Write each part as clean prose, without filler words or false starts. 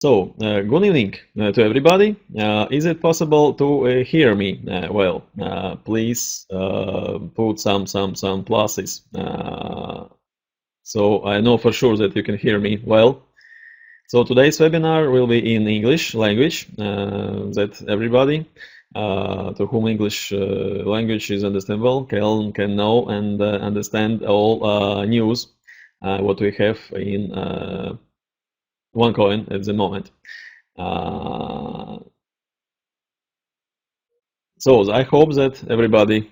Good evening to everybody. Is it possible to hear me well? Please put some pluses. So I know for sure that you can hear me well. So today's webinar will be in English language, that everybody to whom English language is understandable can know and understand all news what we have in OneCoin at the moment. So I hope that everybody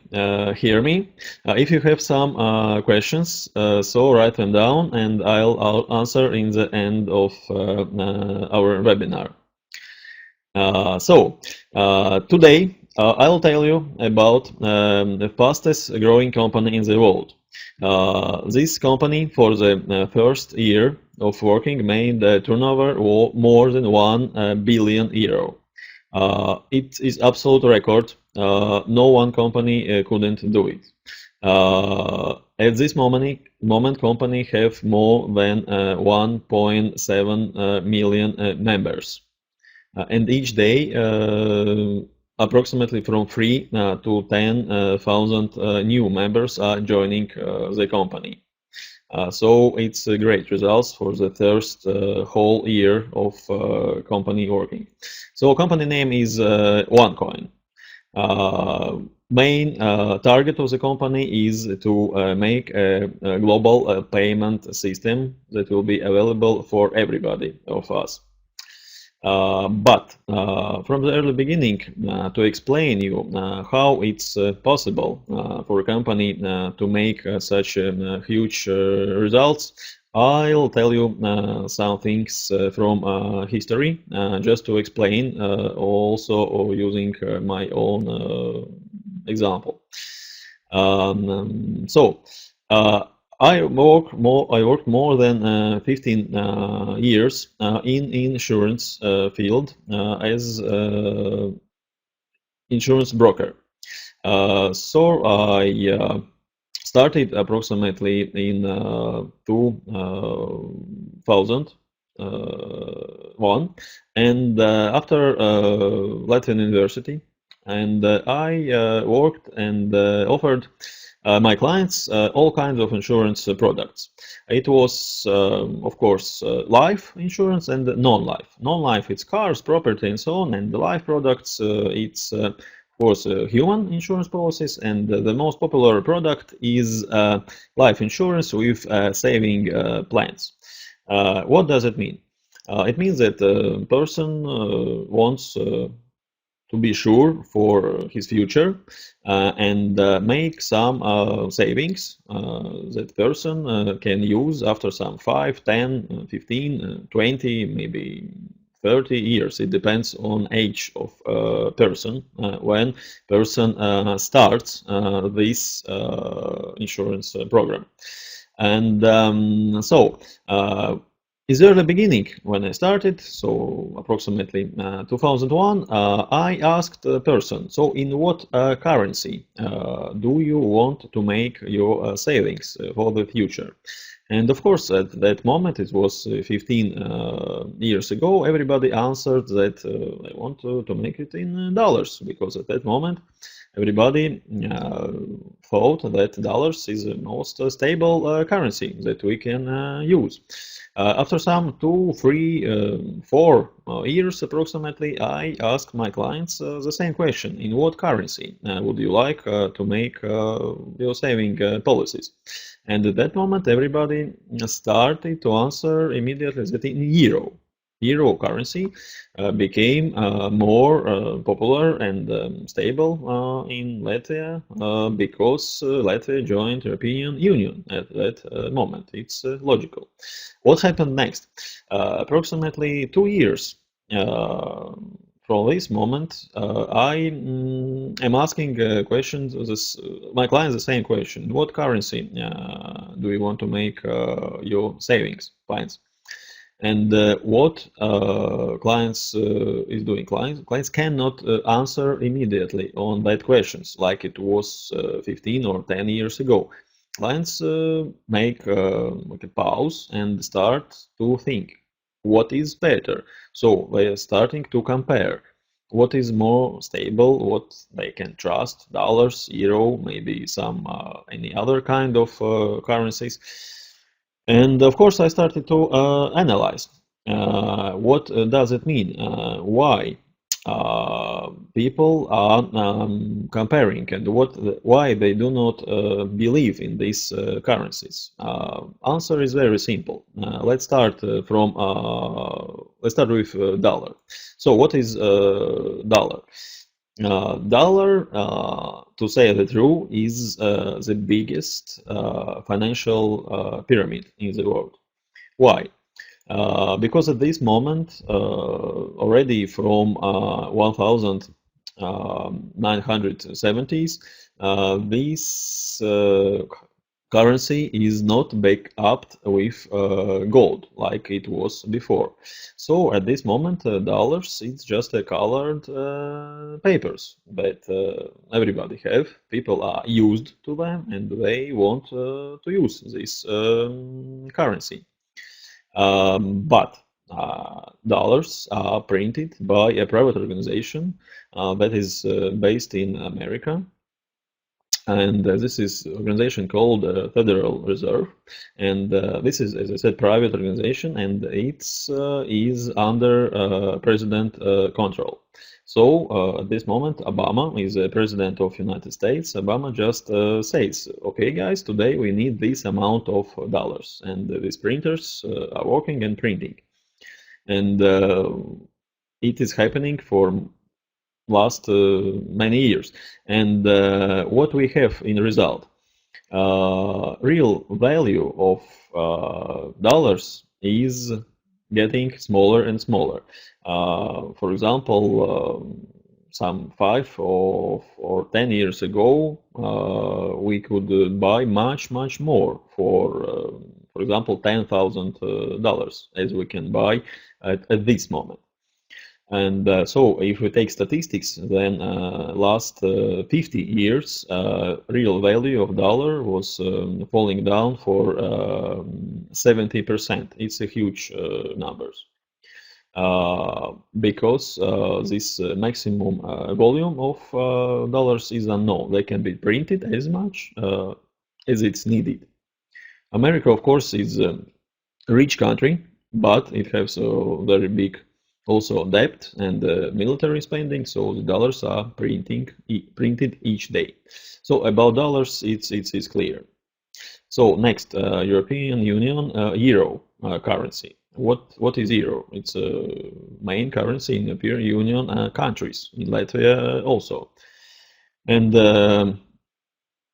hear me. If you have some questions, so write them down and I'll answer in the end of our webinar. Today I'll tell you about the fastest growing company in the world. This company for the first year of working made a turnover more than 1 billion euro. It is absolute record. No one company couldn't do it. At this moment, company have more than 1.7 million members, and each day approximately from 3 to 10,000 new members are joining the company. So it's a great results for the first whole year of company working. So company name is OneCoin. Main target of the company is to make a global payment system that will be available for everybody of us. But from the early beginning, to explain you how it's possible for a company to make such huge results, I'll tell you some things from history, just to explain, also using my own example. I worked more than 15 years in insurance field as insurance broker. So I started approximately in 2001, and after Latvian University, and I worked and offered my clients all kinds of insurance products. It was, of course, life insurance and non-life. Non-life, it's cars, property, and so on, and the life products, it's of course human insurance policies, and the most popular product is life insurance with saving plans. What does it mean? It means that a person wants to be sure for his future and make some savings that person can use after some 5, 10, 15, 20, maybe 30 years. It depends on age of person when person starts this insurance program. And is there the beginning when I started, so approximately 2001, I asked the person, so in what currency do you want to make your savings for the future? And of course, at that moment, it was 15 years ago, everybody answered that I want to make it in dollars, because at that moment, everybody thought that dollars is the most stable currency that we can use. After some 2, 3, 4 years approximately, I asked my clients the same question: in what currency would you like to make your saving policies? And at that moment, everybody started to answer immediately that in euro. Euro currency became more popular and stable in Latvia because Latvia joined European Union at that moment. It's logical. What happened next? Approximately 2 years from this moment, I am asking questions. My clients the same question: what currency do you want to make your savings plans? And what clients is doing? Clients cannot answer immediately on that questions like it was 15 or 10 years ago. Clients make like a pause and start to think what is better. So they are starting to compare what is more stable, what they can trust, dollars, euro, maybe some any other kind of currencies. And of course, I started to analyze what does it mean, why people are comparing, and why they do not believe in these currencies. Answer is very simple. Let's start let's start with dollar. So, what is dollar? Dollar, to say the truth, is the biggest financial pyramid in the world. Why? Because at this moment, already from 1970s, this currency is not backed up with gold like it was before. So at this moment, dollars, it's just a colored papers that everybody have. People are used to them and they want to use this currency. But dollars are printed by a private organization that is based in America. And this is organization called Federal Reserve, and this is, as I said, private organization, and it's is under president control. So at this moment, Obama is the president of United States. Obama just says, "Okay, guys, today we need this amount of dollars," and these printers are working and printing, and it is happening for last many years. And what we have in result, real value of dollars is getting smaller and smaller. For example, some 5 or 10 years ago, we could buy much more for example, $10,000 as we can buy at this moment. And so if we take statistics, then last 50 years, real value of dollar was falling down for 70%. It's a huge numbers. Because this maximum volume of dollars is unknown. They can be printed as much as it's needed. America, of course, is a rich country, but it has a very big also debt and military spending, so the dollars are printed each day. So about dollars, it's clear. So next, European Union euro currency. What is euro? It's a main currency in European Union countries, in Latvia also. And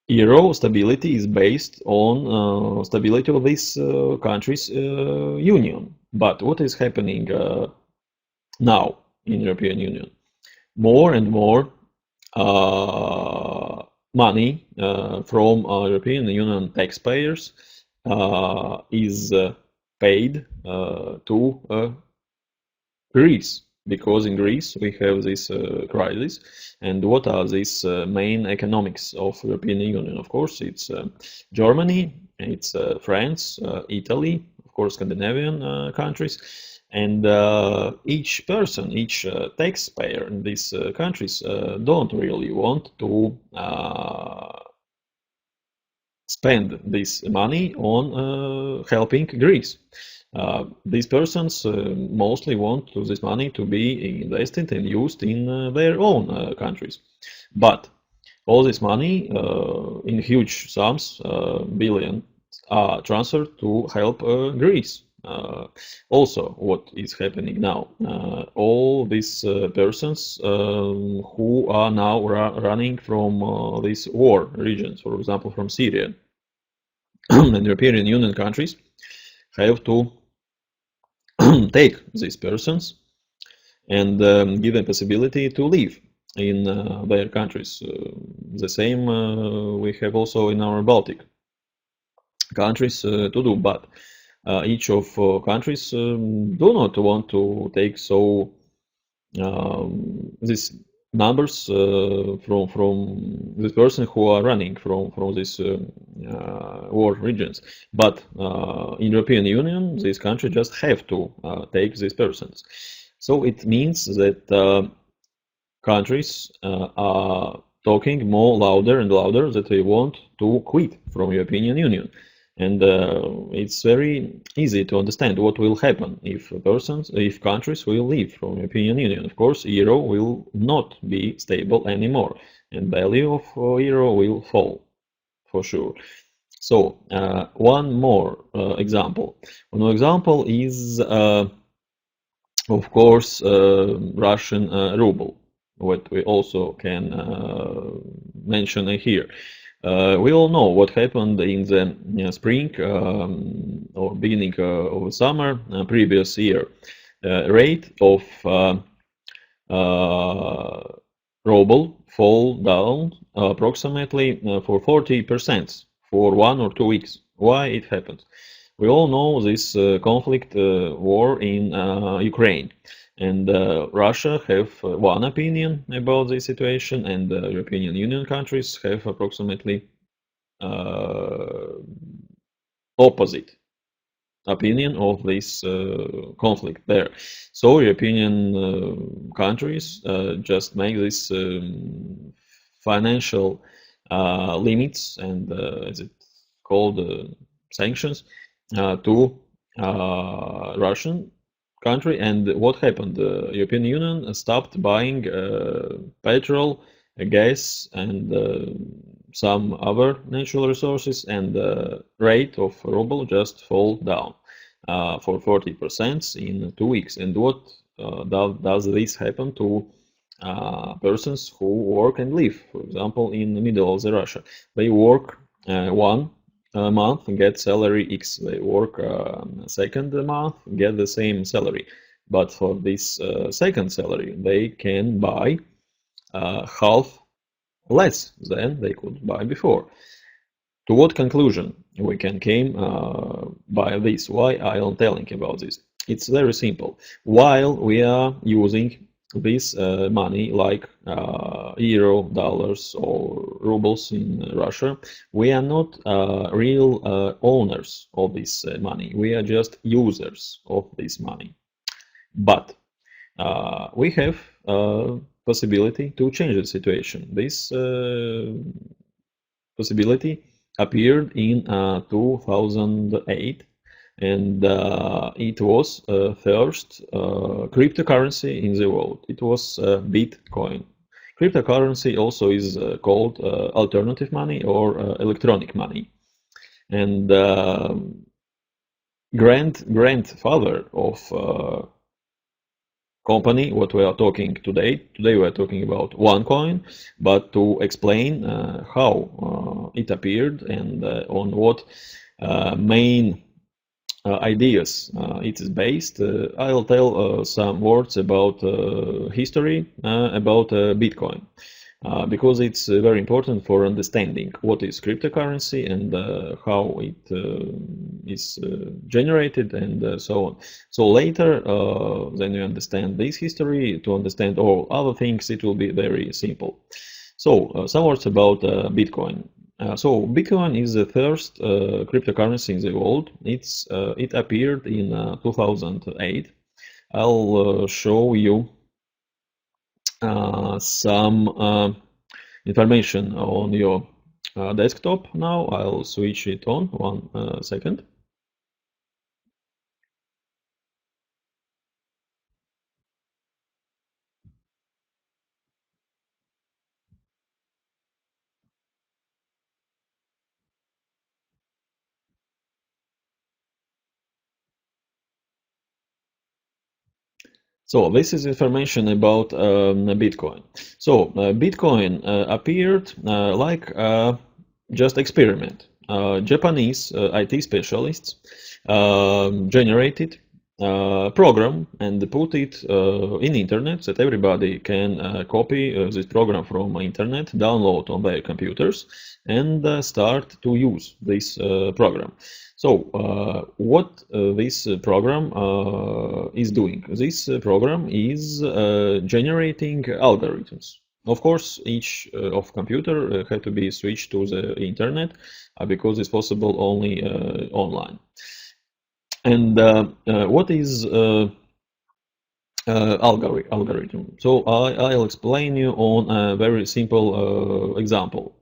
euro stability is based on stability of this country's union. But what is happening now in European Union? More and more money from European Union taxpayers is paid to Greece, because in Greece we have this crisis. And what are these main economics of European Union? Of course, it's Germany, it's France, Italy, of course, Scandinavian countries. And each person, each taxpayer in these countries don't really want to spend this money on helping Greece. These persons mostly want this money to be invested and used in their own countries. But all this money in huge sums, billions, are transferred to help Greece. Also, what is happening now? All these persons who are now running from these war regions, for example, from Syria, and European Union countries have to take these persons and give them possibility to live in their countries. The same we have also in our Baltic countries to do, but each of countries do not want to take so this numbers from this person who are running from this war regions. But in European Union, this country just have to take these persons. So it means that countries are talking more louder and louder that they want to quit from European Union. And it's very easy to understand what will happen if countries will leave from European Union. Of course, euro will not be stable anymore, and value of euro will fall for sure. So one more example. One more example is, of course, Russian ruble, what we also can mention here. We all know what happened in the spring or beginning of summer previous year. Rate of ruble fall down approximately for 40% for 1 or 2 weeks. Why it happened? We all know this conflict war in Ukraine. And Russia have one opinion about the situation, and European Union countries have approximately opposite opinion of this conflict there. So European countries just make this financial limits and as it's called sanctions to Russian country. And what happened? The European Union stopped buying petrol, gas, and some other natural resources, and the rate of ruble just fall down for 40% in 2 weeks. And what does this happen to persons who work and live, for example, in the middle of the Russia? They work 1 month and get salary X. They work second month, get the same salary. But for this second salary, they can buy half less than they could buy before. To what conclusion we can came by this? Why I am telling about this? It's very simple. While we are using this money like euro, dollars, or rubles in Russia, we are not real owners of this money. We are just users of this money. But we have possibility to change the situation. This possibility appeared in 2008, and it was first cryptocurrency in the world. It was Bitcoin. Cryptocurrency also is called alternative money or electronic money. And grandfather of company what we are talking today. Today we are talking about OneCoin, but to explain how it appeared and on what main ideas it is based, I'll tell some words about history about Bitcoin. Because it's very important for understanding what is cryptocurrency and how it is generated and so on. So later, then you understand this history. To understand all other things, it will be very simple. So some words about Bitcoin. So Bitcoin is the first cryptocurrency in the world. It appeared in 2008. I'll show you some information on your desktop now. I'll switch it on 1 second. So this is information about Bitcoin. So Bitcoin appeared like just experiment. Japanese IT specialists generated program and put it in internet that everybody can copy this program from internet, download on their computers, and start to use this program. So what this program is doing? This program is generating algorithms. Of course, each of computer have to be switched to the internet because it's possible only online. And what is algorithm? So I'll explain you on a very simple example.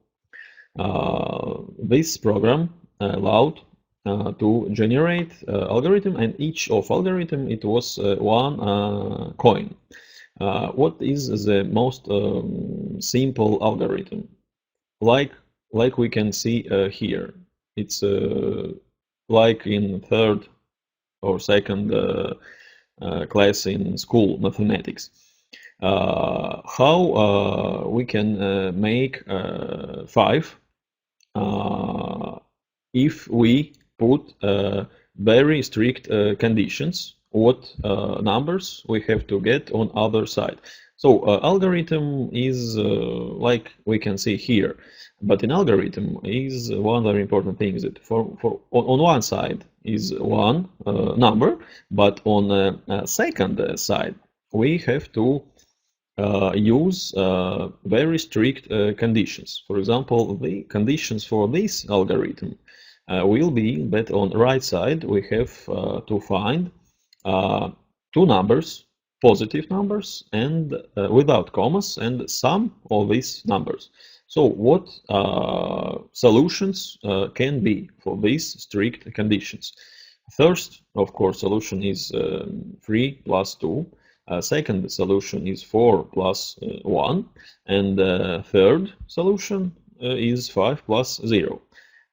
This program allowed to generate algorithm, and each of algorithm it was one coin. What is the most simple algorithm? Like we can see here, it's like in third or second class in school mathematics. How we can make 5 if we put very strict conditions what numbers we have to get on other side. So algorithm is like we can see here, but in algorithm is one very important thing that on one side is one number, but on the second side we have to use very strict conditions. For example, the conditions for this algorithm will be that on the right side we have to find two numbers, positive numbers, and without commas, and sum of these numbers. So what solutions can be for these strict conditions? First, of course, solution is 3 plus 2. Second solution is 4 plus 1. And third solution is 5 plus 0.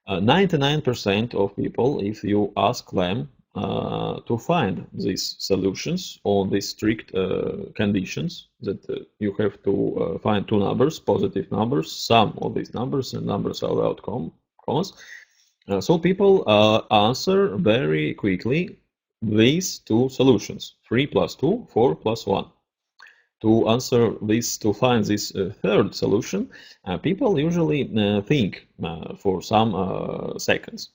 99% of people, if you ask them to find these solutions on these strict conditions that you have to find two numbers, positive numbers, sum of these numbers, and numbers without commas. So people answer very quickly these two solutions, 3 plus 2, 4 plus 1. To answer this, to find this third solution, people usually think for some seconds.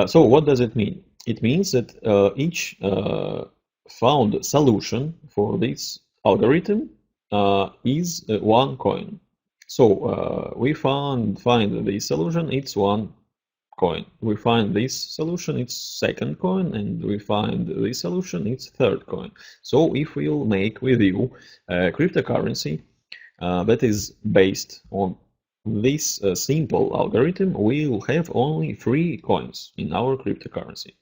So what does it mean? It means that each found solution for this algorithm is one coin. So we find this solution, it's one coin. We find this solution, it's second coin, and we find this solution, it's third coin. So if we'll make with you a cryptocurrency that is based on this simple algorithm, we will have only 3 coins in our cryptocurrency.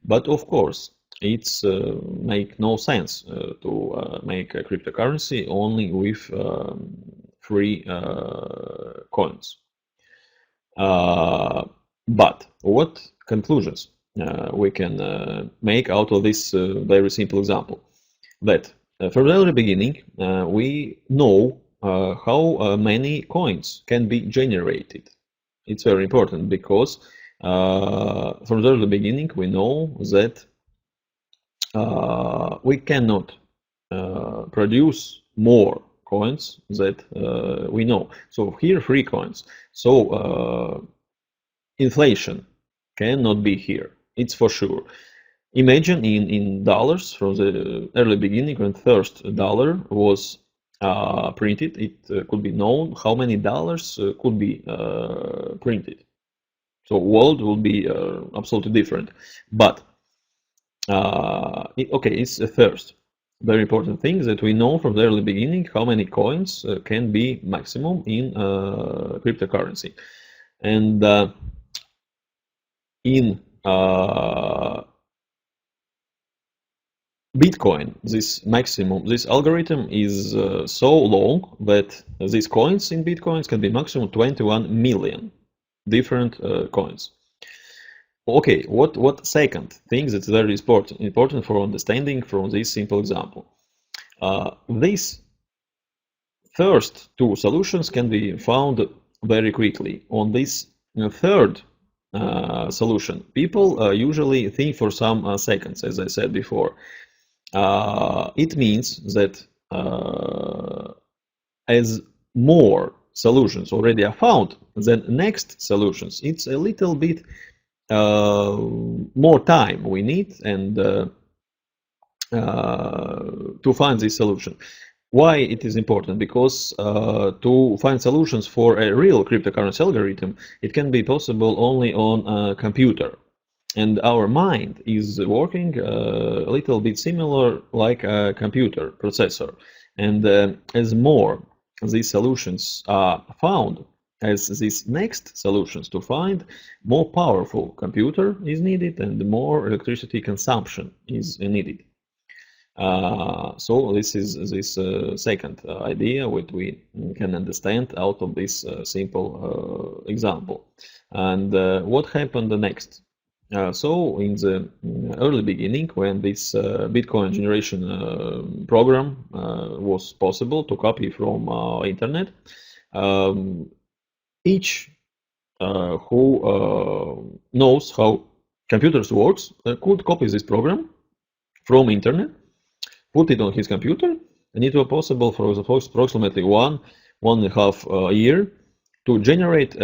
But of course, it's make no sense to make a cryptocurrency only with 3 coins. But what conclusions we can make out of this very simple example? That from the very beginning, we know how many coins can be generated. It's very important because from the very beginning we know that we cannot produce more coins that we know. So here 3 coins. So inflation cannot be here. It's for sure. Imagine in dollars from the early beginning when first dollar was printed, it could be known how many dollars could be printed. So world will be absolutely different. But okay, it's a first very important thing that we know from the early beginning how many coins can be maximum in cryptocurrency. And in Bitcoin, this algorithm is so long that these coins in Bitcoins can be maximum 21 million different coins. Okay, what second thing that's very important for understanding from this simple example? These first 2 solutions can be found very quickly. On this third solution, people usually think for some seconds, as I said before. It means that as more solutions already are found, then next solutions, it's a little bit more time we need and to find this solution. Why it is important? Because to find solutions for a real cryptocurrency algorithm, it can be possible only on a computer. And our mind is working a little bit similar like a computer processor. And as more these solutions are found, as these next solutions to find, more powerful computer is needed and more electricity consumption is needed. So this is this second idea what we can understand out of this simple example. And what happened next? So in the early beginning, when this Bitcoin generation program was possible to copy from internet, um, each who knows how computers works could copy this program from internet, put it on his computer, and it was possible for approximately one and a half year to generate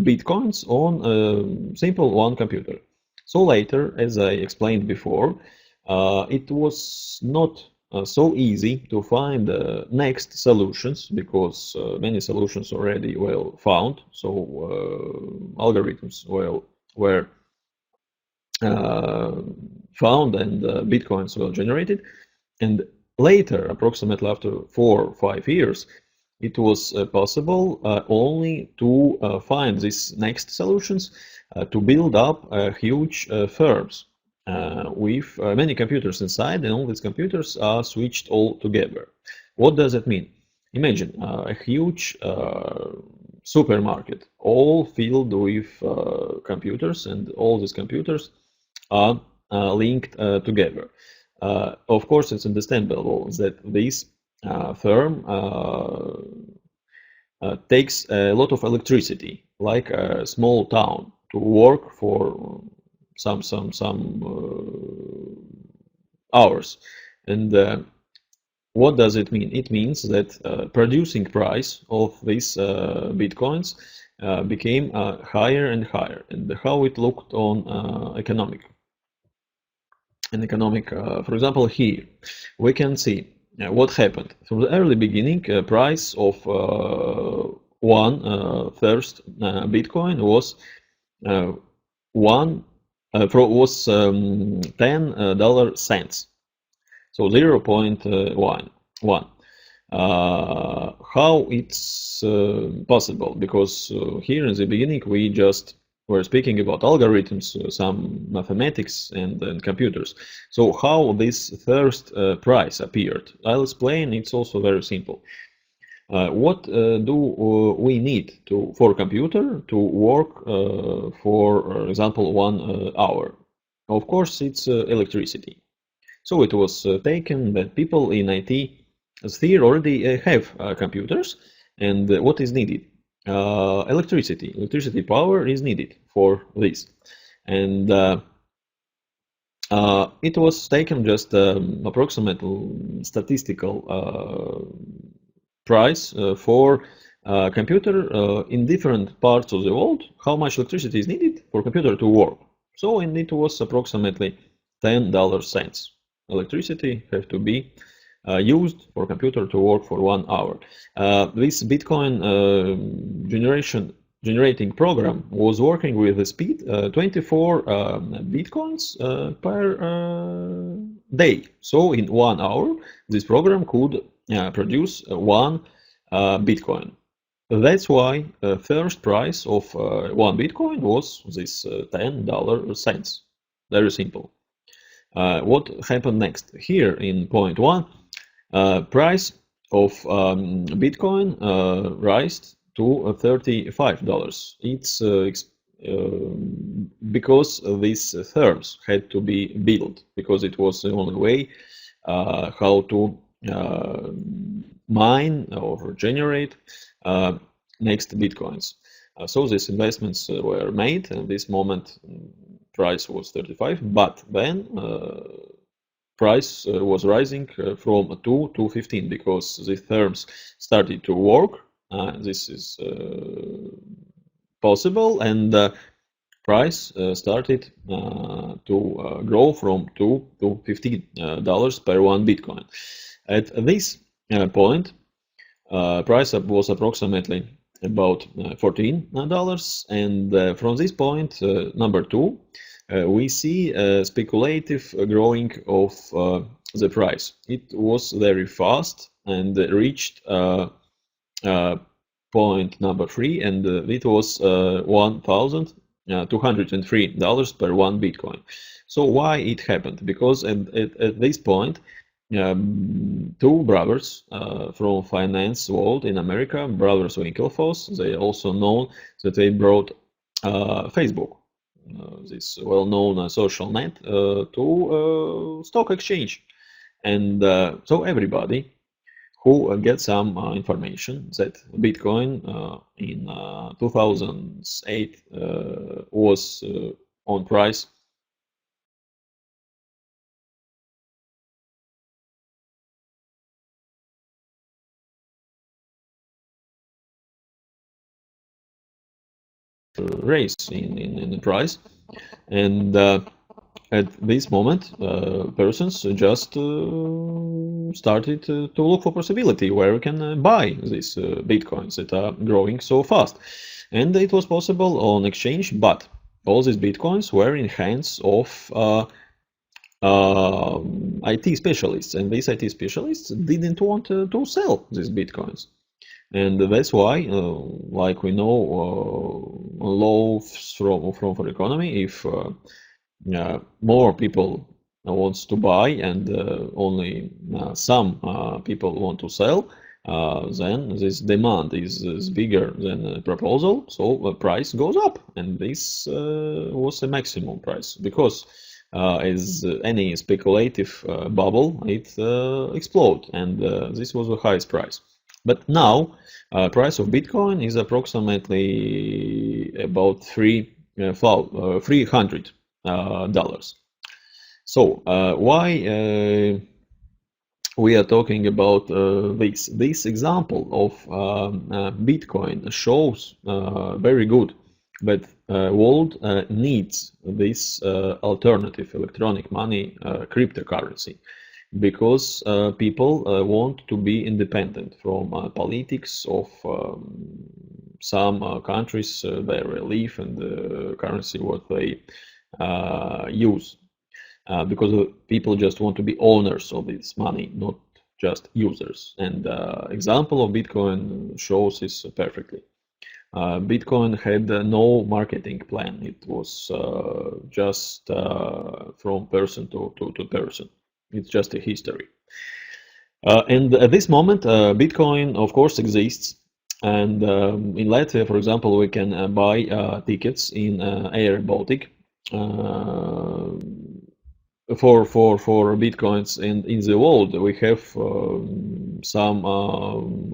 bitcoins on a simple one computer. So later, as I explained before, it was not so easy to find next solutions because many solutions already well found. So algorithms were found and bitcoins were generated. And later, approximately after 4 or 5 years, it was possible only to find these next solutions to build up huge firms with many computers inside, and all these computers are switched all together. What does it mean? Imagine a huge supermarket, all filled with computers, and all these computers are linked together. Of course, it's understandable that this firm takes a lot of electricity, like a small town, to work for some hours. And what does it mean? It means that producing price of these bitcoins became higher and higher. And how it looked on economic. For example, here we can see what happened. From the early beginning, price of one first Bitcoin was $10 cents, so 0.1. How it's possible? Because here in the beginning we just were speaking about algorithms, some mathematics and computers. So how this first price appeared? I'll explain. It's also very simple. What do we need for a computer to work for example 1 hour? Of course, it's electricity. So it was taken that people in IT sphere already have computers, and what is needed? Electricity. Electricity power is needed for this. And it was taken just approximate statistical price for computer in different parts of the world, how much electricity is needed for computer to work. So, and it was approximately $10 electricity have to be used for computer to work for 1 hour. This Bitcoin generating program was working with the speed 24 Bitcoins per day. So in 1 hour, this program could produce 1 Bitcoin. That's why first price of 1 Bitcoin was this $10. Very simple. What happened next? Here in point 1, price of Bitcoin rised to $35. It's because these firms had to be built, because it was the only way how to mine or generate next Bitcoins. So these investments were made, and this moment price was 35, but then price was rising from 2 to 15 because the firms started to work. This is possible, and price started to grow from 2 to $15 per 1 Bitcoin. At this point. Price up was approximately about $14, and from this point, number two, we see speculative growing of the price. It was very fast and reached uh, point number three, and it was $1,203 per one Bitcoin. So why it happened? Because at this point, two brothers from finance world in America, brothers Winklevoss, they also know that they brought Facebook, this well-known social net, to stock exchange, and so everybody who get some information that Bitcoin in 2008 was on price raise in the price, and at this moment, persons just started to look for possibility where we can buy these bitcoins that are growing so fast. And it was possible on exchange, but all these bitcoins were in hands of IT specialists, and these IT specialists didn't want to sell these bitcoins. And that's why, like we know, laws from for economy, if more people wants to buy and only some people want to sell, then this demand is bigger than the proposal, so the price goes up, and this was a maximum price because as any speculative bubble, it explode, and this was the highest price. But now, price of Bitcoin is approximately about 300 dollars. So why we are talking about this? This example of Bitcoin shows very good that world needs this alternative electronic money, cryptocurrency, because people want to be independent from politics of some countries, their relief and the currency what they use, because people just want to be owners of this money, not just users. And example of Bitcoin shows this perfectly. Bitcoin had no marketing plan. It was just from person to person. It's just a history. And at this moment, Bitcoin, of course, exists. And in Latvia, for example, we can buy tickets in Air Baltic for bitcoins, and in the world we have some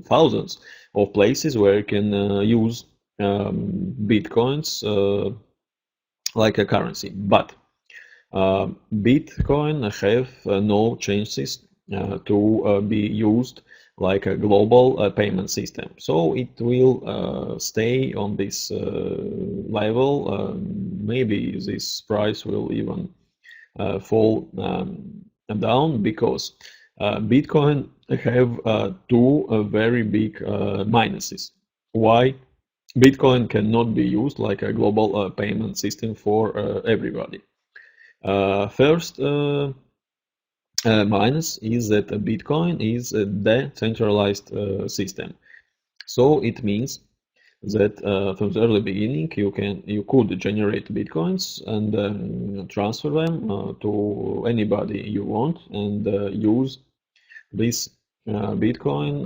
thousands of places where you can use bitcoins like a currency, but bitcoin have no chances to be used like a global payment system, so it will stay on this level. Maybe this price will even fall down, because Bitcoin have two very big minuses. Why Bitcoin cannot be used like a global payment system for everybody? First minus is that Bitcoin is a decentralized system. So it means that from the early beginning you could generate bitcoins and transfer them to anybody you want, and use this bitcoin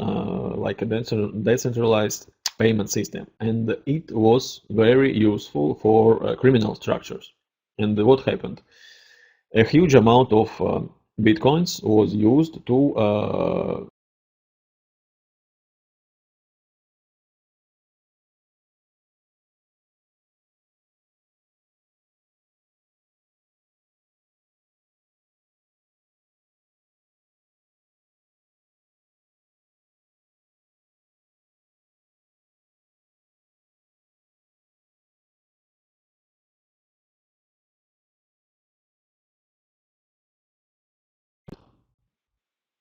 like a decentralized payment system, and it was very useful for criminal structures. And what happened? A huge amount of bitcoins was used to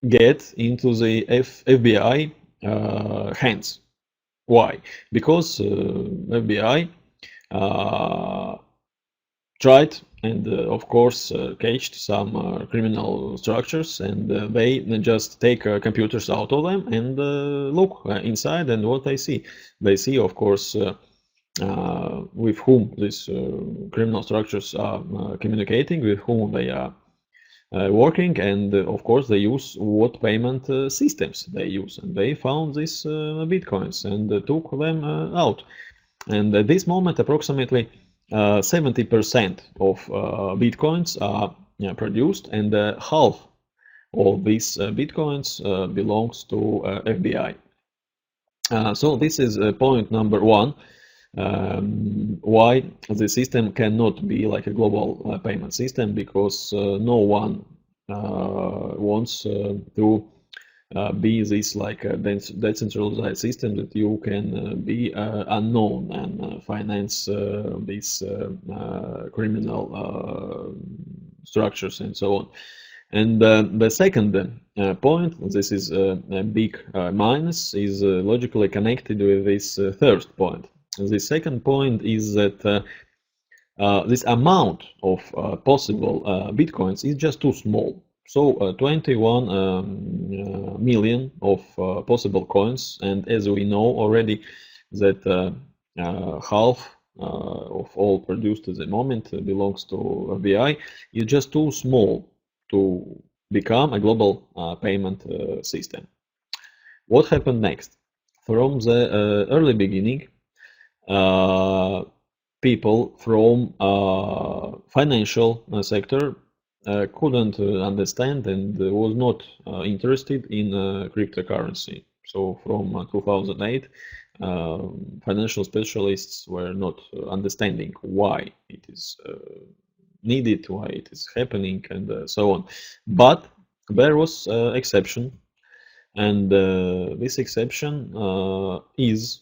get into the FBI hands. Why? Because FBI tried and of course caged some criminal structures, and they just take computers out of them and look inside, and what they see of course with whom these criminal structures are communicating, with whom they are working, and of course they use what payment systems they use, and they found these bitcoins and took them out. And at this moment, approximately 70% of bitcoins are produced, and half of these bitcoins belongs to FBI. So this is point number one, why the system cannot be like a global payment system, because no one wants to be this like a decentralized system that you can be unknown and finance these criminal structures and so on. And the second point, this is a big minus, is logically connected with this third point. The second point is that this amount of possible bitcoins is just too small. So 21 million of possible coins, and as we know already that half of all produced at the moment belongs to FBI, is just too small to become a global payment system. What happened next? From the early beginning, people from financial sector couldn't understand and was not interested in cryptocurrency. So from 2008, financial specialists were not understanding why it is needed, why it is happening, and so on. But there was exception, and this exception is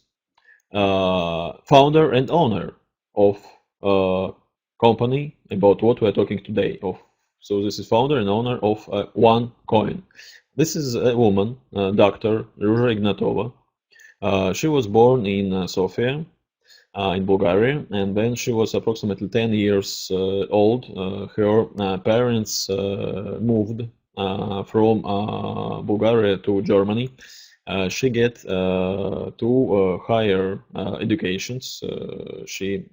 founder and owner of a company about what we're talking today of. So this is founder and owner of OneCoin. This is a woman, Dr. Ruja Ignatova. She was born in Sofia, in Bulgaria, and then she was approximately 10 years old. Her parents moved from Bulgaria to Germany. She get two higher educations. She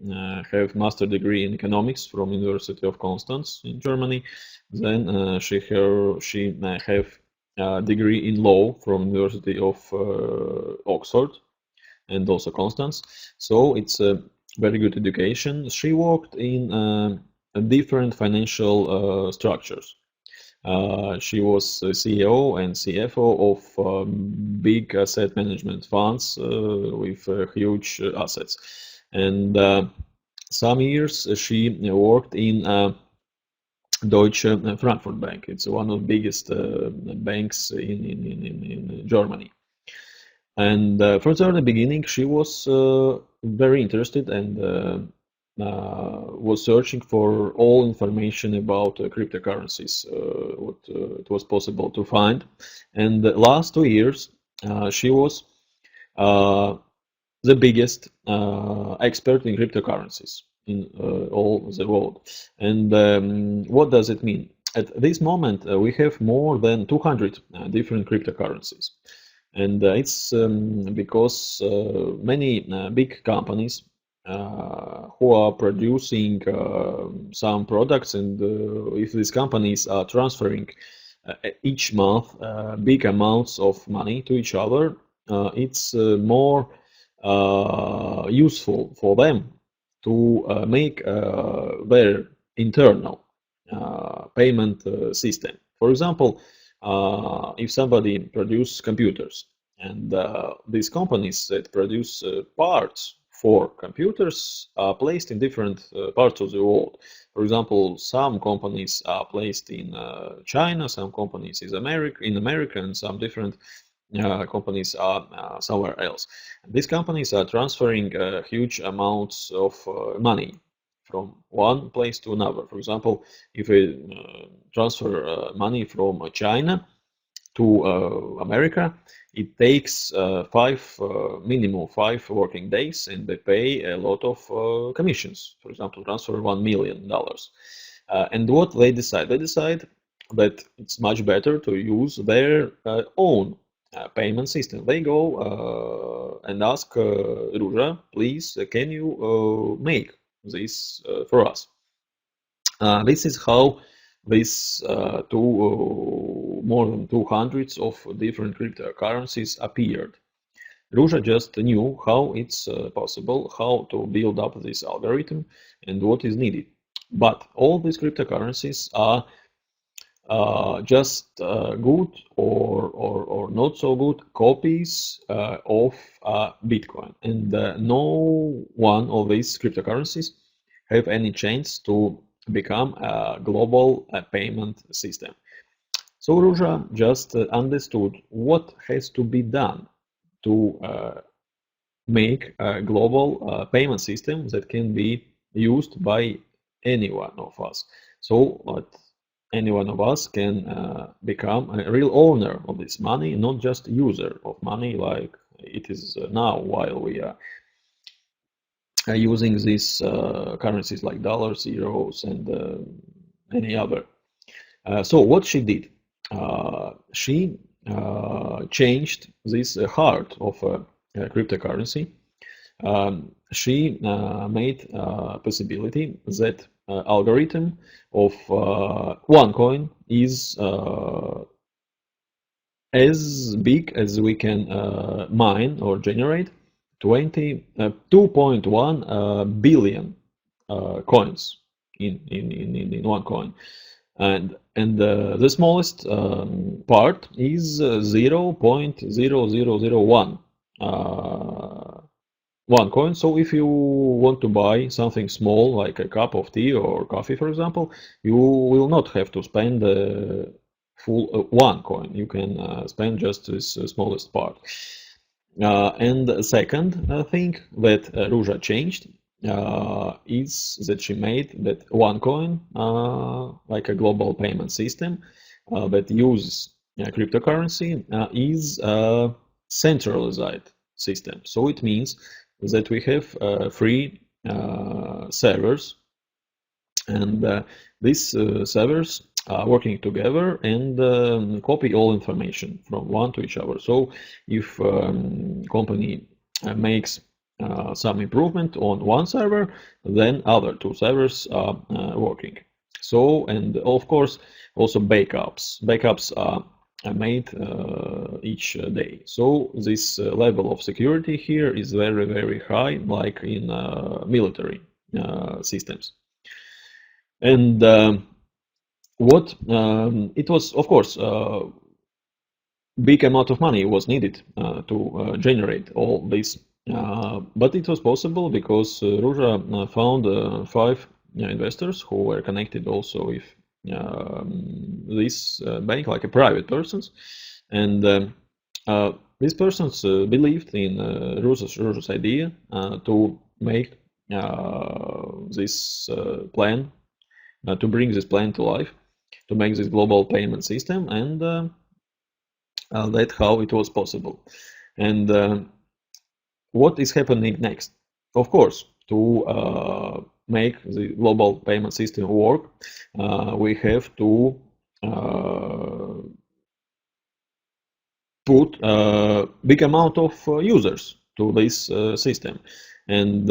have master degree in economics from University of Constance in Germany. Then she have degree in law from University of Oxford and also Constance. So it's a very good education. She worked in different financial structures. She was CEO and CFO of big asset management funds with huge assets. And some years she worked in Deutsche Frankfurt Bank. It's one of the biggest banks in Germany. And from the early beginning, she was very interested and was searching for all information about cryptocurrencies, what it was possible to find. And the last 2 years, she was the biggest expert in cryptocurrencies in all the world. And what does it mean? At this moment, we have more than 200 different cryptocurrencies. And it's because many big companies who are producing some products, and if these companies are transferring each month big amounts of money to each other, it's more useful for them to make their internal payment system. For example, if somebody produces computers, and these companies that produce parts for computers are placed in different parts of the world. For example, some companies are placed in China, some companies in America, and some different companies are somewhere else. And these companies are transferring huge amounts of money from one place to another. For example, if we transfer money from China to America, it takes minimum 5 working days, and they pay a lot of commissions. For example, transfer $1 million. And what they decide? They decide that it's much better to use their own payment system. They go and ask Ruja, please, can you make this for us? This is how these more than 200 of different cryptocurrencies appeared. Ruja just knew how it's possible, how to build up this algorithm, and what is needed. But all these cryptocurrencies are just good or not so good copies of Bitcoin. And no one of these cryptocurrencies have any chance to become a global payment system. So Ruja just understood what has to be done to make a global payment system that can be used by any one of us. So any one of us can become a real owner of this money, not just user of money like it is now, while we are using these currencies like dollars, euros, and any other. So what she did, she changed this heart of cryptocurrency. She made a possibility that algorithm of OneCoin is as big as we can mine or generate 2.1 billion coins in OneCoin. And the smallest part is 0.0001 OneCoin. So if you want to buy something small like a cup of tea or coffee, for example, you will not have to spend full OneCoin. You can spend just this smallest part. And the second thing that Ruja changed is that she made that OneCoin, like a global payment system that uses cryptocurrency, is a centralized system. So it means that we have free servers, and these servers are working together and copy all information from one to each other. So if company makes some improvement on one server, then other two servers are working. So, and of course, also backups. Backups are made each day. So this level of security here is very, very high, like in military systems. And what it was, of course, big amount of money was needed to generate all this, but it was possible because Ruja found 5 investors who were connected also with this bank, like a private persons, and these persons believed in Ruja's idea to make this plan, to bring this plan to life, to make this global payment system, and that's how it was possible. And what is happening next? Of course, to make the global payment system work, we have to put a big amount of users to this system, and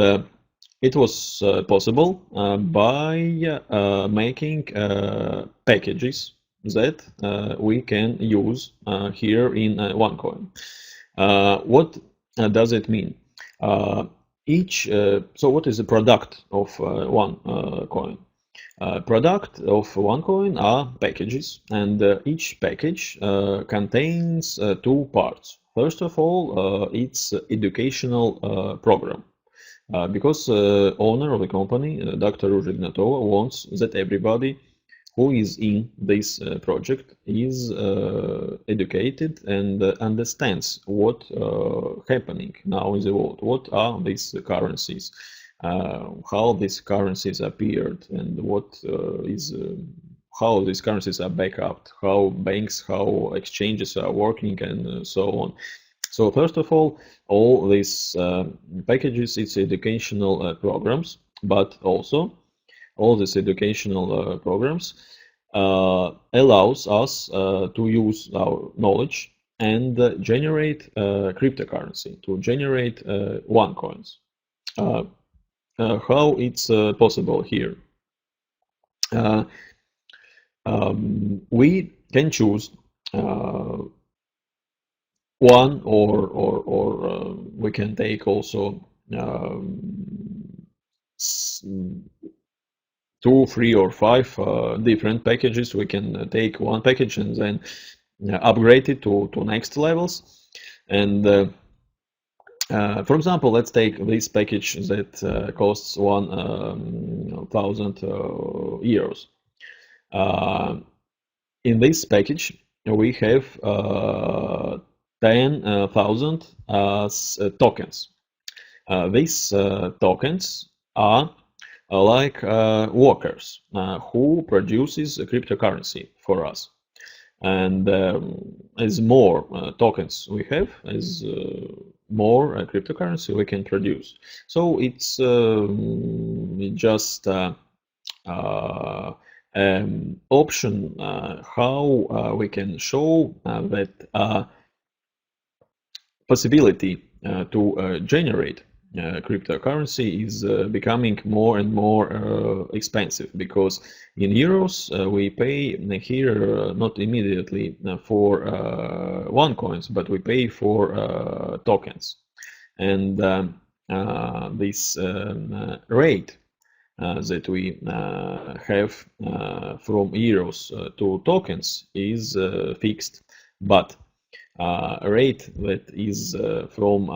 it was possible by making packages that we can use here in OneCoin. What does it mean? So what is the product of OneCoin? Product of OneCoin are packages, and each package contains 2 parts. First of all, it's educational program. Because owner of the company, Dr. Ruja Ignatova, wants that everybody who is in this project is educated and understands what happening now in the world. What are these currencies? How these currencies appeared, and what is how these currencies are backed, how banks, how exchanges are working, and so on. So first of all these packages, it's educational programs, but also all these educational programs allows us to use our knowledge and generate cryptocurrency, to generate OneCoins. How it's possible here? We can choose one or we can take also two, three, or five different packages. We can take one package and then upgrade it to next levels. And for example, let's take this package that costs 1,000 euros. In this package, we have 10,000 tokens. These tokens are like workers who produces a cryptocurrency for us. And as more tokens we have, as more cryptocurrency we can produce. So it's just option how we can show that possibility to generate cryptocurrency is becoming more and more expensive, because in euros we pay here not immediately for OneCoins, but we pay for tokens. And this rate that we have from euros to tokens is fixed, but rate that is from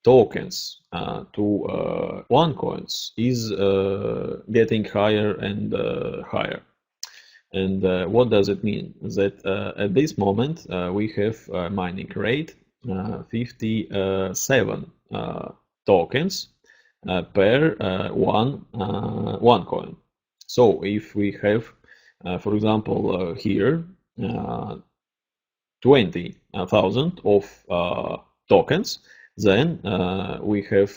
tokens to OneCoins is getting higher and higher. And what does it mean? That at this moment we have a mining rate 57 tokens per one coin. So if we have, for example, here 20,000 of tokens, then we have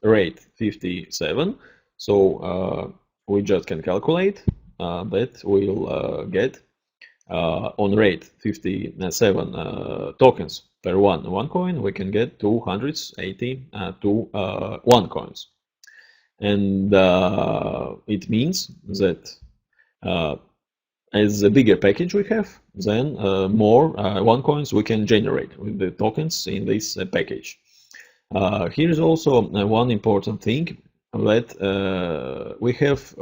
rate 57. So we just can calculate that we'll get on rate 57 tokens per one coin, we can get 282 OneCoins. And it means that as a bigger package we have, then more OneCoins we can generate with the tokens in this package. Here is also one important thing, that we have,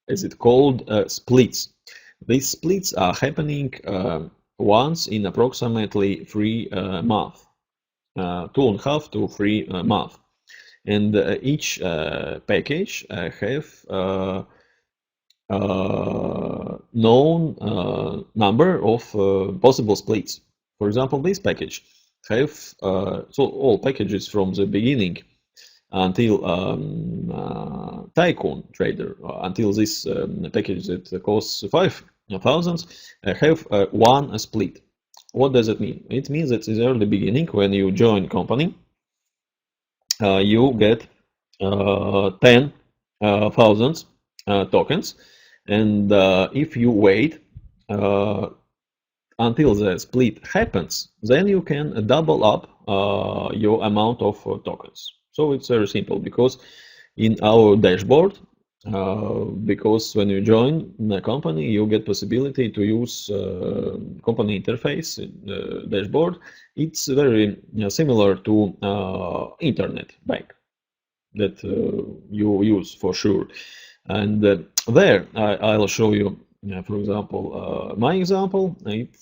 as it called, splits. These splits are happening once in approximately 3 months, 2.5 to 3 months. And each package have known number of possible splits. For example, this package have so all packages from the beginning until Tycoon Trader, until this package that costs 5,000 have one split. What does it mean? It means that in the early beginning, when you join company, you get 10,000 tokens, and if you wait until the split happens, then you can double up your amount of tokens. So it's very simple, because in our dashboard, because when you join the company, you get possibility to use company interface dashboard. It's very similar to internet bank that you use for sure. And there I'll show you, for example, my example. It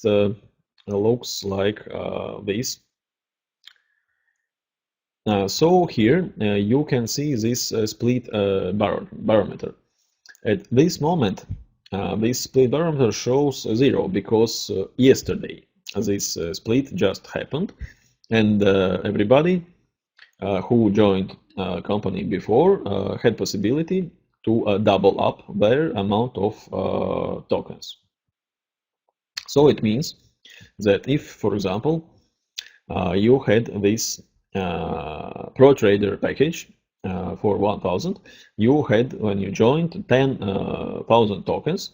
looks like this. So here you can see this split barometer. At this moment, this split barometer shows 0, because yesterday this split just happened, and everybody who joined company before had possibility to double up their amount of tokens. So it means that if, for example, you had this Pro Trader package for 1000, you had, when you joined, 10,000 tokens,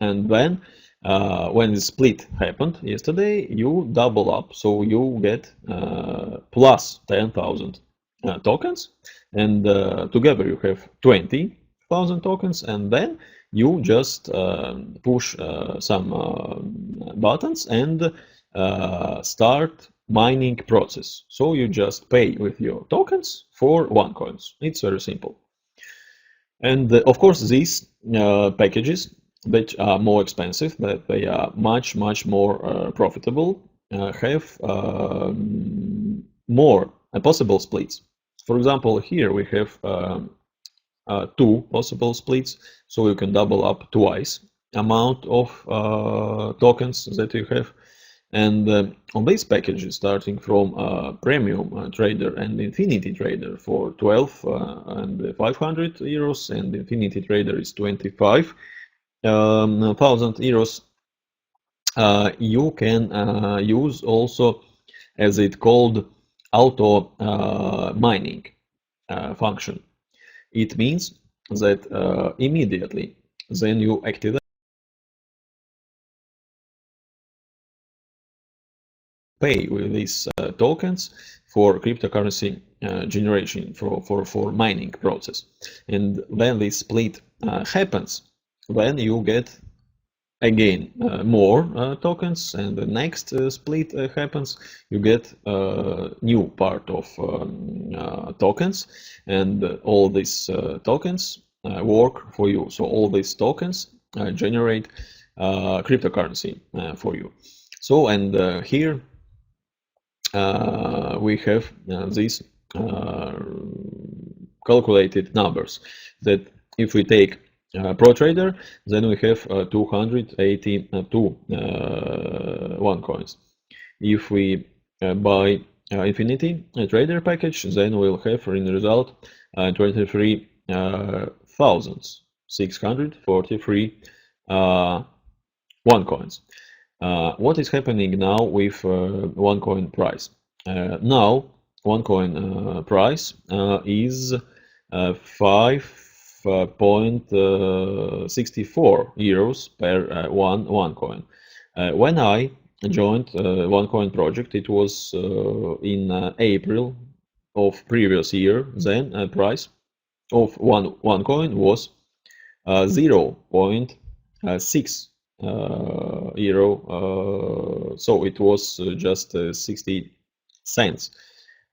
and then when the split happened yesterday, you double up, so you get plus 10,000 tokens, and together you have 20,000 tokens, and then you just push some buttons and start mining process. So you just pay with your tokens for OneCoins. It's very simple. And of course, these packages that are more expensive, but they are much more profitable, have more possible splits. For example, here we have two possible splits, so you can double up twice amount of tokens that you have. And on these packages, starting from Premium Trader and Infinity Trader for 12 and 500 euros, and Infinity Trader is 25,000 euros, you can use also, as it called, auto mining function. It means that immediately then you activate pay with these tokens for cryptocurrency generation for mining process. And when this split happens, then you get again more tokens, and the next split happens, you get new part of tokens, and all these tokens work for you. So all these tokens generate cryptocurrency for you. So, and here we have these calculated numbers, that if we take Pro Trader, then we have 282 OneCoins. If we buy Infinity Trader package, then we'll have in the result 23,643 OneCoins. What is happening now with OneCoin price? Now OneCoin price is 5.64 euros per one OneCoin. When I joined OneCoin project, it was in April of previous year. Then price of one coin was 0.6 euro, so it was just 60 cents.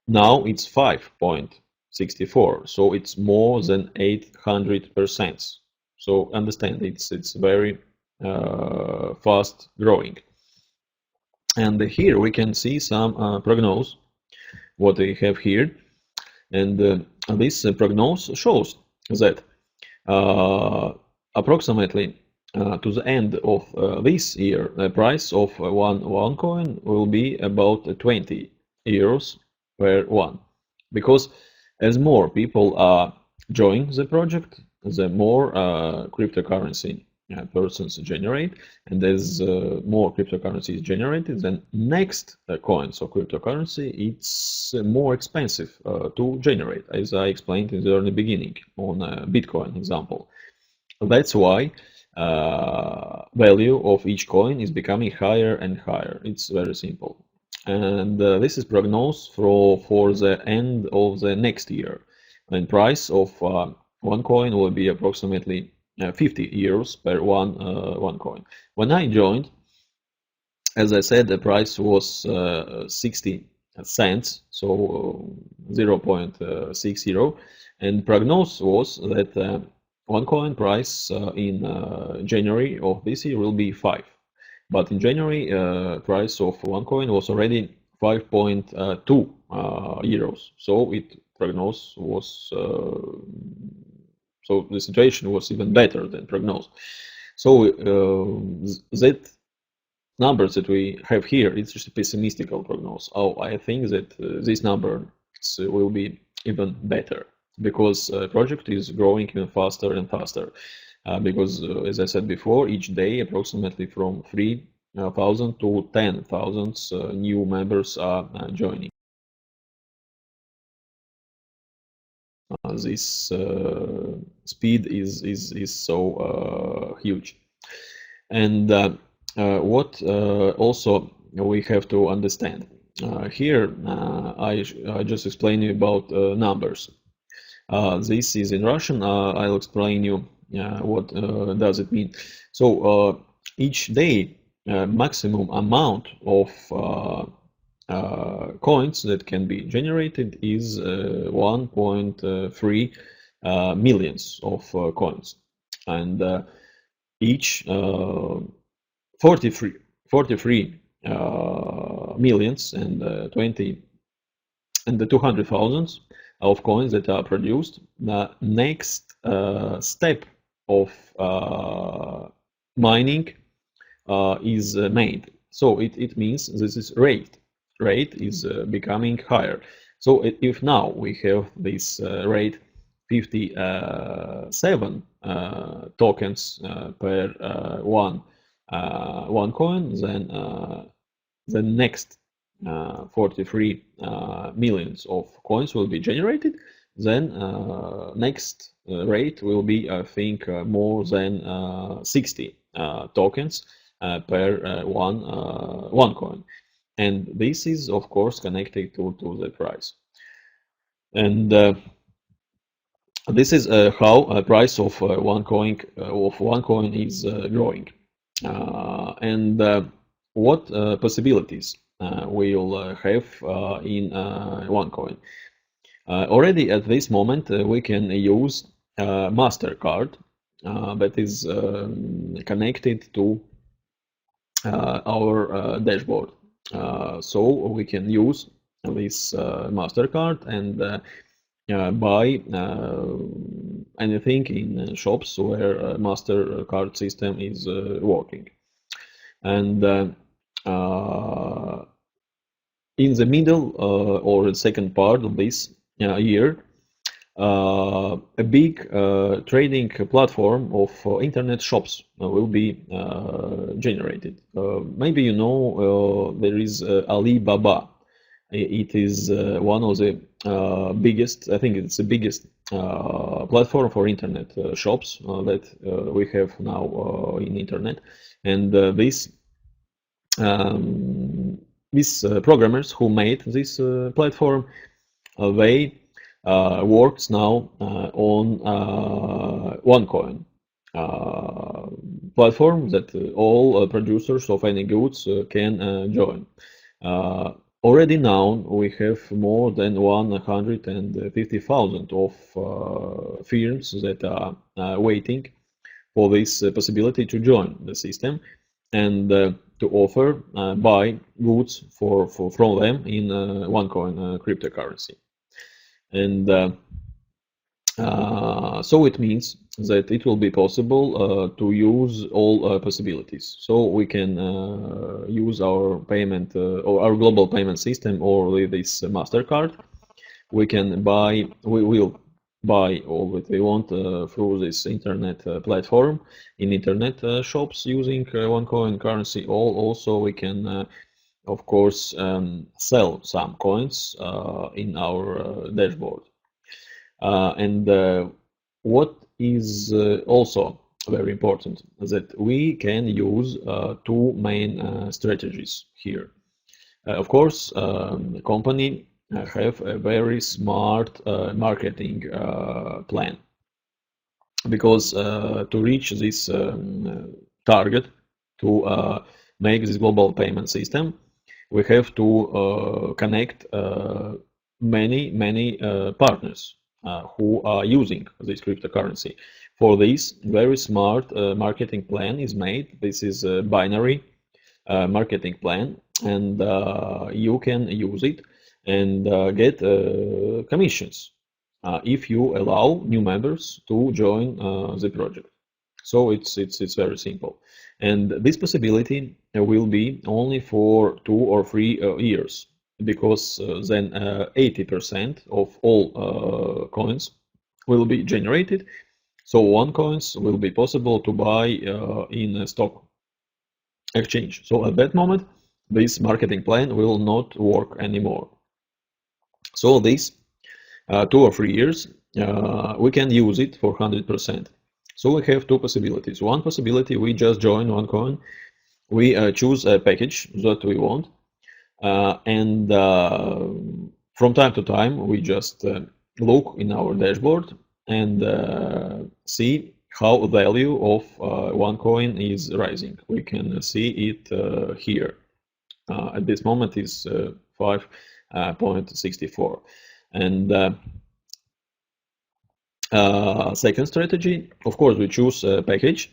Now it's 5.64, so it's more than 800%. So understand, it's very fast growing. And here we can see some prognosis what we have here, and this prognosis shows that approximately to the end of this year, the price of one coin will be about 20 euros per one, because as more people are joining the project, the more cryptocurrency persons generate, and as more cryptocurrency is generated, then next coins of cryptocurrency, it's more expensive to generate, as I explained in the early beginning on Bitcoin example. That's why value of each coin is becoming higher and higher. It's very simple. And this is prognosis for the end of the next year, when price of one coin will be approximately 50 euros per one coin. When I joined, as I said, the price was 60 cents, so 0.60, and prognosis was that one coin price in January of this year will be 5. But in January, price of one coin was already 5.2 euros. So it prognosis was so the situation was even better than prognosis. So that numbers that we have here, it's just a pessimistical prognosis. Oh, I think that this number will be even better. because project is growing even faster and faster. Because, as I said before, each day approximately from 3,000 to 10,000 new members are joining. This speed is so huge. And what also we have to understand here, I just explain you about numbers. This is in Russian. I'll explain you what does it mean. So each day, maximum amount of coins that can be generated is 1.3 millions of coins, and each 43 millions and 20 and the 200,000 of coins that are produced. The next step of mining is made. So it means this is rate is becoming higher. So if now we have this rate 57 tokens per one coin, then the next 43 millions of coins will be generated. Then next rate will be, I think, more than 60 tokens per one coin, and this is of course connected to the price. And this is how price of one coin is growing, and what possibilities we'll have in OneCoin. Already at this moment, we can use MasterCard that is connected to our dashboard. So we can use this MasterCard and buy anything in shops where a MasterCard system is working. And in the middle or the second part of this year, a big trading platform of internet shops will be generated. Maybe you know there is Alibaba. It is one of the biggest, I think it's the biggest platform for internet shops that we have now in internet. And these programmers who made this platform, they works now on OneCoin platform that all producers of any goods can join. Already now we have more than 150,000 of firms that are waiting for this possibility to join the system and to offer buy goods from them in OneCoin cryptocurrency. And so it means that it will be possible to use all possibilities. So we can use our payment or our global payment system or this MasterCard. We can buy, we will buy all that we want through this internet platform in internet shops using OneCoin currency. Also, we can of course sell some coins in our dashboard. And what is also very important is that we can use two main strategies here. Of course, the company have a very smart marketing plan, because to reach this target, to make this global payment system, we have to connect many partners who are using this cryptocurrency. For this, very smart marketing plan is made. This is a binary marketing plan, and you can use it and get commissions if you allow new members to join the project. So it's very simple, and this possibility will be only for 2 or 3 years, because then 80% of all coins will be generated. So OneCoins will be possible to buy in a stock exchange. So at that moment, this marketing plan will not work anymore. So these 2 or 3 years, we can use it for 100%. So we have two possibilities. One possibility, we just join OneCoin, we choose a package that we want, and from time to time, we just look in our dashboard and see how the value of OneCoin is rising. We can see it here. At this moment is 5.64. And second strategy, of course, we choose a package,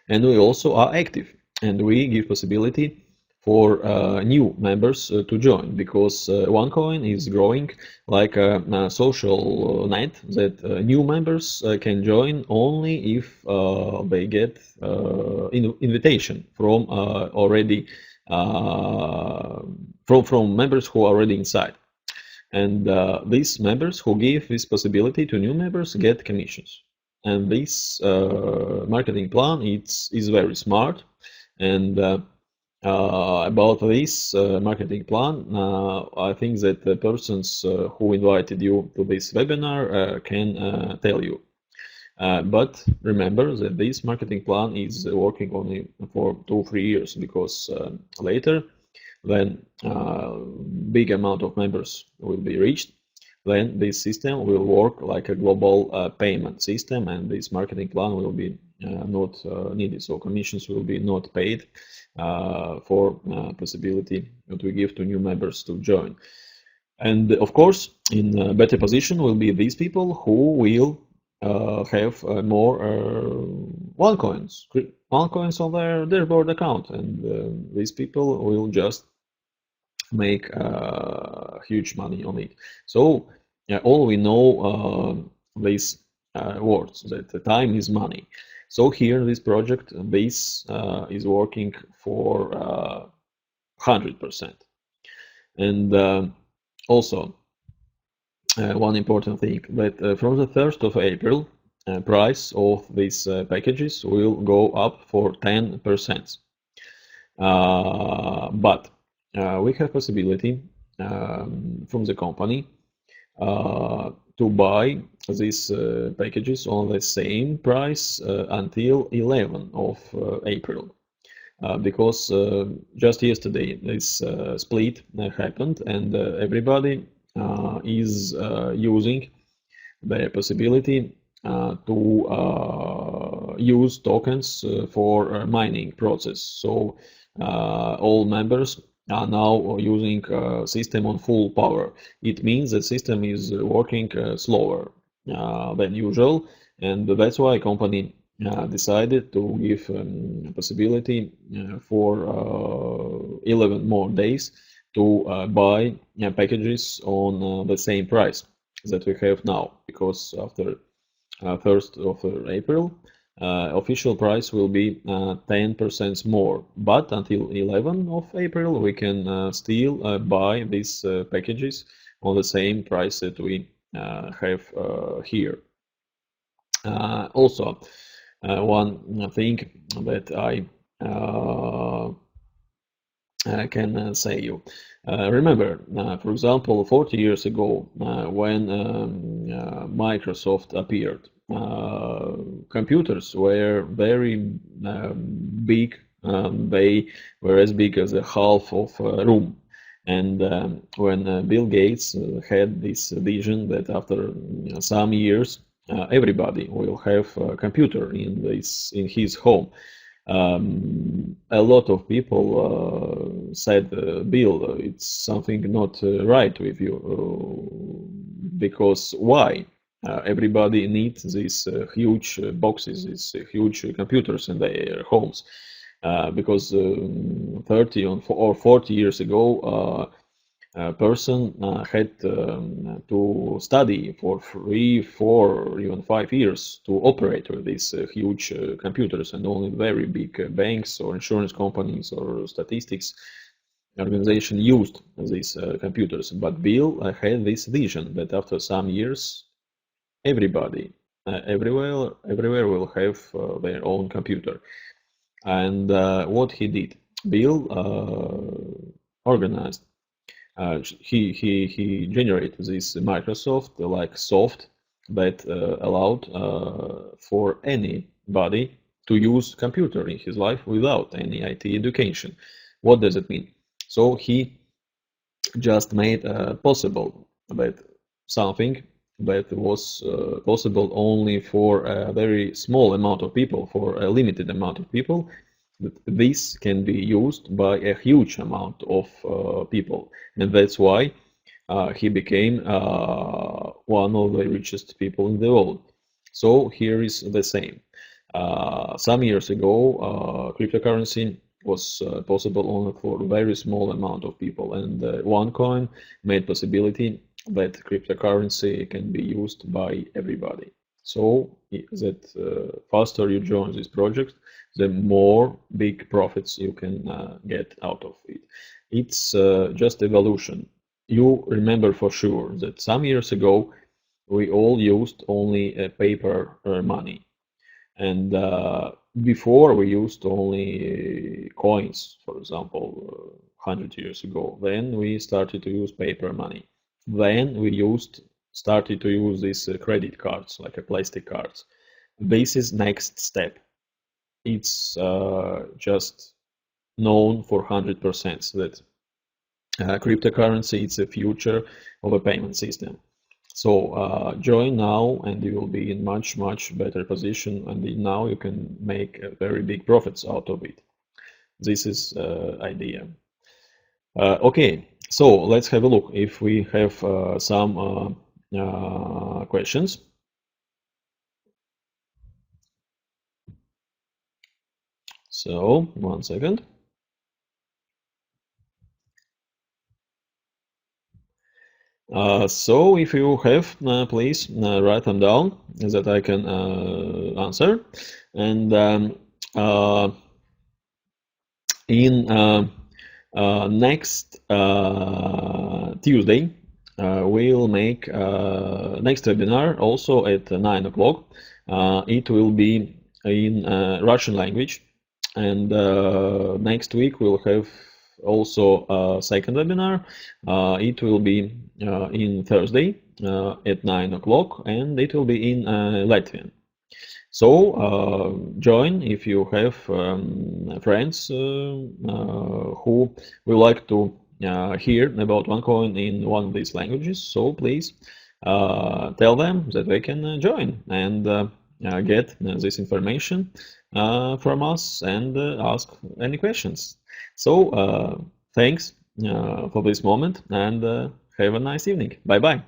and we also are active, and we give possibility for new members to join, because OneCoin is growing like a social net that new members can join only if they get invitation from already from members who are already inside. And these members who give this possibility to new members get commissions. And this marketing plan is very smart. And about this marketing plan, I think that the persons who invited you to this webinar can tell you. But remember that this marketing plan is working only for 2-3 years, because later, when big amount of members will be reached, then this system will work like a global payment system, and this marketing plan will be not needed. So commissions will be not paid for possibility that we give to new members to join. And of course, in a better position will be these people who will have more OneCoins on their dashboard account, and these people will just make huge money on it. So all we know these words, that the time is money. So here this project base is working for 100%. And also one important thing, that from the 1st of April, price of these packages will go up for 10%. But we have possibility from the company to buy these packages on the same price until 11 of April. Because just yesterday this split happened, and everybody is using the possibility to use tokens for mining process. So all members are now using system on full power. It means the system is working slower than usual, and that's why company decided to give possibility for 11 more days to buy packages on the same price that we have now, because after 1st of April, official price will be 10% more, but until 11 of April we can still buy these packages on the same price that we have here. Also, one thing that I can say you. Remember, for example, 40 years ago, when Microsoft appeared, computers were very big. They were as big as a half of a room. And when Bill Gates had this vision that after some years everybody will have a computer in his home, a lot of people said, Bill, it's something not right with you, because why? Everybody needs these huge boxes, these huge computers in their homes, because 30 or 40 years ago, a person had to study for 3, 4, even 5 years to operate with these huge computers, and only very big banks or insurance companies or statistics organization used these computers. But Bill had this vision that after some years everybody, everywhere will have their own computer. And what he did, Bill organized. He generated this Microsoft like soft that allowed for anybody to use computer in his life without any IT education. What does it mean? So he just made possible that something that was possible only for a very small amount of people, for a limited amount of people, this can be used by a huge amount of people. And that's why he became one of the richest people in the world. So here is the same. Some years ago, cryptocurrency was possible only for a very small amount of people, and OneCoin made possibility that cryptocurrency can be used by everybody. So that faster you join this project, the more big profits you can get out of it. It's just evolution. You remember for sure that some years ago we all used only paper money. And before we used only coins, for example, 100 years ago. Then we started to use paper money. Then we started to use these credit cards, like a plastic cards. This is next step. It's just known for 100% that cryptocurrency is the future of a payment system. So join now and you will be in much better position, and now you can make very big profits out of it. This is idea. Okay, so let's have a look if we have some questions. So 1 second. So if you have, please write them down that I can answer. And in next Tuesday, we'll make next webinar also at 9 o'clock. It will be in Russian language, and next week we'll have also a second webinar. It will be in Thursday at 9 o'clock, and it will be in Latvian. So join if you have friends who will like to hear about OneCoin in one of these languages. So please tell them that they can join and get this information from us and ask any questions. So thanks for this moment, and have a nice evening. Bye bye.